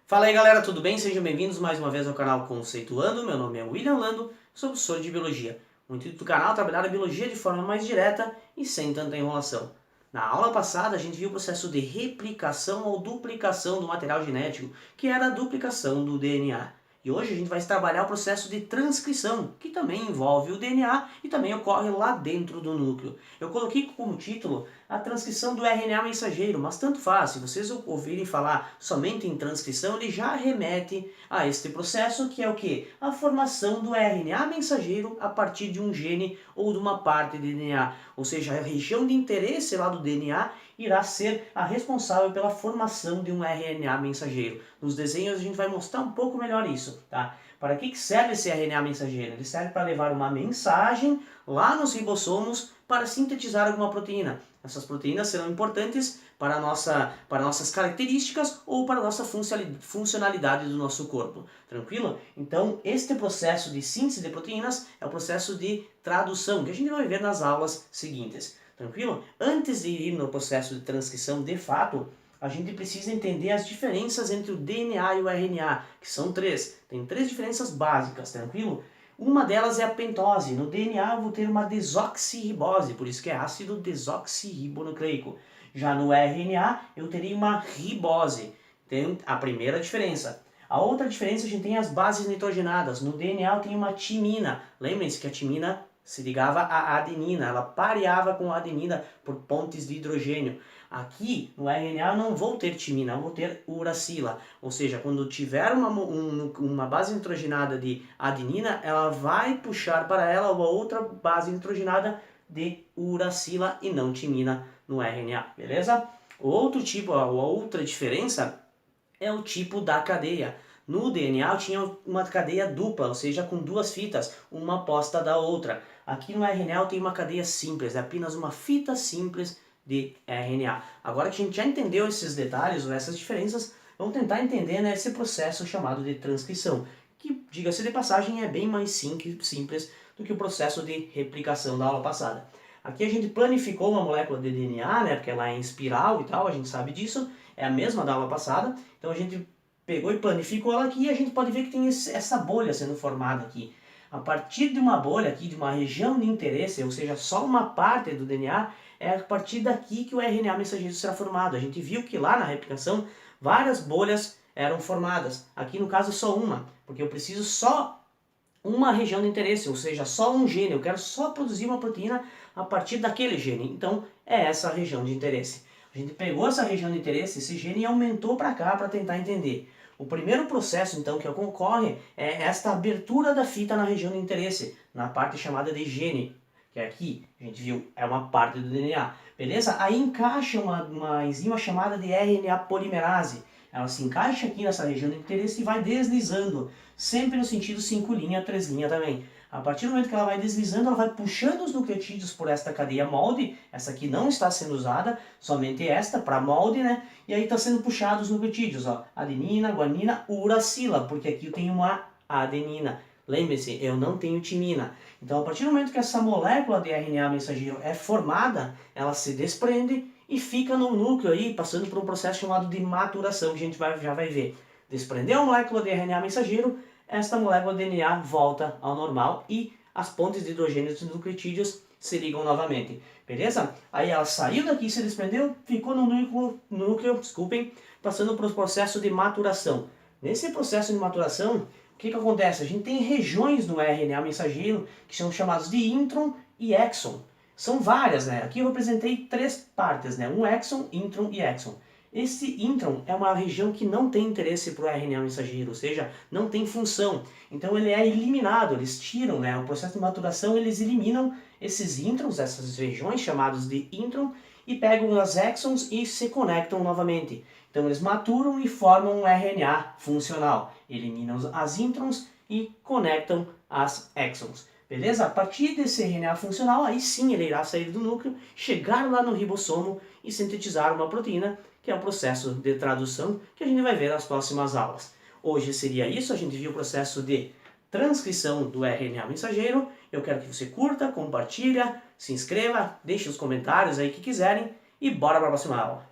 Fala aí galera, tudo bem? Sejam bem-vindos mais uma vez ao canal Conceituando. Meu nome é William Lando, sou professor de Biologia. O intuito do canal é trabalhar a Biologia de forma mais direta e sem tanta enrolação. Na aula passada a gente viu o processo de replicação ou duplicação do material genético, que era a duplicação do DNA. E hoje a gente vai trabalhar o processo de transcrição, que também envolve o DNA e também ocorre lá dentro do núcleo. Eu coloquei como título a transcrição do RNA mensageiro, mas tanto faz, se vocês ouvirem falar somente em transcrição, ele já remete a este processo que é o que? A formação do RNA mensageiro a partir de um gene ou de uma parte de DNA, ou seja, a região de interesse lá do DNA irá ser a responsável pela formação de um RNA mensageiro. Nos desenhos a gente vai mostrar um pouco melhor isso, tá? Para que serve esse RNA mensageiro? Ele serve para levar uma mensagem lá nos ribossomos para sintetizar alguma proteína. Essas proteínas serão importantes para nossas características ou para a nossa funcionalidade do nosso corpo. Tranquilo? Então, este processo de síntese de proteínas é o processo de tradução, que a gente vai ver nas aulas seguintes. Tranquilo? Antes de ir no processo de transcrição de fato, a gente precisa entender as diferenças entre o DNA e o RNA, que são três. Tem três diferenças básicas, tranquilo? Uma delas é a pentose. No DNA eu vou ter uma desoxirribose, por isso que é ácido desoxirribonucleico. Já no RNA eu teria uma ribose. Tem a primeira diferença. A outra diferença, a gente tem as bases nitrogenadas. No DNA eu tenho uma timina. Lembrem-se que a timina se ligava à adenina, ela pareava com a adenina por pontes de hidrogênio. Aqui no RNA eu não vou ter timina, eu vou ter uracila. Ou seja, quando tiver uma base nitrogenada de adenina, ela vai puxar para ela uma outra base nitrogenada de uracila e não timina no RNA, beleza? Outro tipo, a outra diferença é o tipo da cadeia. No DNA eu tinha uma cadeia dupla, ou seja, com duas fitas, uma posta da outra. Aqui no RNA eu tenho uma cadeia simples, é apenas uma fita simples de RNA. Agora que a gente já entendeu esses detalhes ou essas diferenças, vamos tentar entender, né, esse processo chamado de transcrição, que, diga-se de passagem, é bem mais simples do que o processo de replicação da aula passada. Aqui a gente planificou uma molécula de DNA, né, porque ela é em espiral e tal, a gente sabe disso, é a mesma da aula passada, então a gente pegou e planificou ela aqui e a gente pode ver que tem essa bolha sendo formada aqui. A partir de uma bolha aqui, de uma região de interesse, ou seja, só uma parte do DNA, é a partir daqui que o RNA mensageiro será formado. A gente viu que lá na replicação várias bolhas eram formadas. Aqui no caso só uma, porque eu preciso só uma região de interesse, ou seja, só um gene. Eu quero só produzir uma proteína a partir daquele gene. Então é essa região de interesse. A gente pegou essa região de interesse, esse gene, e aumentou para cá para tentar entender. O primeiro processo, então, que ocorre é esta abertura da fita na região de interesse, na parte chamada de gene, que é aqui, a gente viu, é uma parte do DNA, beleza? Aí encaixa uma enzima chamada de RNA polimerase. Ela se encaixa aqui nessa região de interesse e vai deslizando, sempre no sentido 5' 3' também. A partir do momento que ela vai deslizando, ela vai puxando os nucleotídeos por esta cadeia molde. Essa aqui não está sendo usada, somente esta para molde, né? E aí está sendo puxado os nucleotídeos, ó, adenina, guanina, uracila, porque aqui eu tenho uma adenina. Lembre-se, eu não tenho timina. Então, a partir do momento que essa molécula de RNA mensageiro é formada, ela se desprende e fica no núcleo aí, passando por um processo chamado de maturação, que a gente já vai ver. Desprendeu a molécula de RNA mensageiro, esta molécula de DNA volta ao normal e as pontes de hidrogênio dos nucleotídeos se ligam novamente. Beleza? Aí ela saiu daqui, se desprendeu, ficou no núcleo, passando por um processo de maturação. Nesse processo de maturação, o que acontece? A gente tem regiões no RNA mensageiro que são chamadas de intron e exon. São várias, né? Aqui eu representei três partes, né? Um exon, intron e exon. Esse intron é uma região que não tem interesse para o RNA mensageiro, ou seja, não tem função. Então ele é eliminado, eles tiram, né? O processo de maturação, eles eliminam esses introns, essas regiões chamadas de intron, e pegam as exons e se conectam novamente. Então eles maturam e formam um RNA funcional. Eliminam as introns e conectam as exons. Beleza? A partir desse RNA funcional, aí sim ele irá sair do núcleo, chegar lá no ribossomo e sintetizar uma proteína, que é o processo de tradução que a gente vai ver nas próximas aulas. Hoje seria isso, a gente viu o processo de transcrição do RNA mensageiro. Eu quero que você curta, compartilha, se inscreva, deixe os comentários aí que quiserem e bora para a próxima aula.